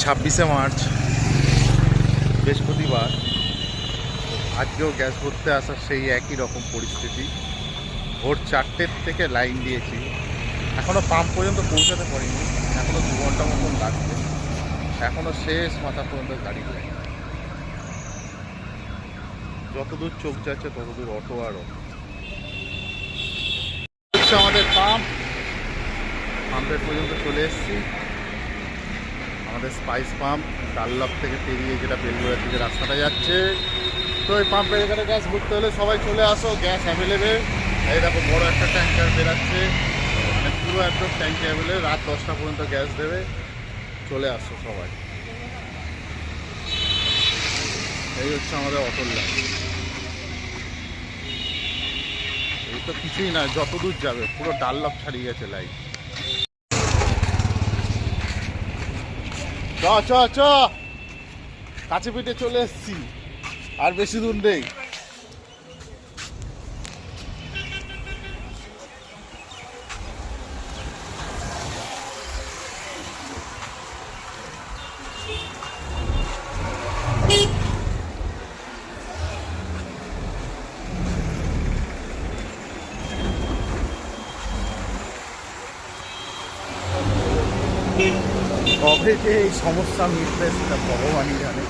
26শে March বৃহস্পতিবার। আজকেও gas ভরতে আসার সেই একই রকম পরিস্থিতি। ভোর 4টের থেকে লাইন দিয়েছি, এখনও পাম্প পর্যন্ত পৌঁছাতে পারিনি, এখনও 2 ঘন্টা মতন লাগবে। এখনও শেষ মাথা পর্যন্ত গাড়ি রয়েছে, যতদূর চোখ যাচ্ছে ততদূর অটো আর অটো। আমাদের পাম্পের পর্যন্ত চলে এসেছি। আমাদের স্পাইস পাম্প ডাল্লাপ থেকে পেরিয়ে যেটা বেলগড়ার দিকে রাস্তাটা যাচ্ছে। তো এই পাম্পের এখানে গ্যাস ভরতে হলে সবাই চলে আসো, গ্যাস অ্যাভেলেবেল। এই দেখো বড় একটা ট্যাঙ্কার বেরাচ্ছে, মানে পুরো একদম ট্যাঙ্কি অ্যাভেলেবেল। রাত 10টা পর্যন্ত গ্যাস দেবে, চলে আসো সবাই। এই হচ্ছে আমাদের অটোর লাইন। এই তো কিছুই না, যত দূর যাবে পুরো ডাল্লাপ ছাড়িয়ে গেছে লাইন। চ চ চ, কাছে পিঠে চলে এসছি, আর বেশি দূর নেই। কবে যে এই সমস্যা মিটবে সেটা ভগবানই জানে।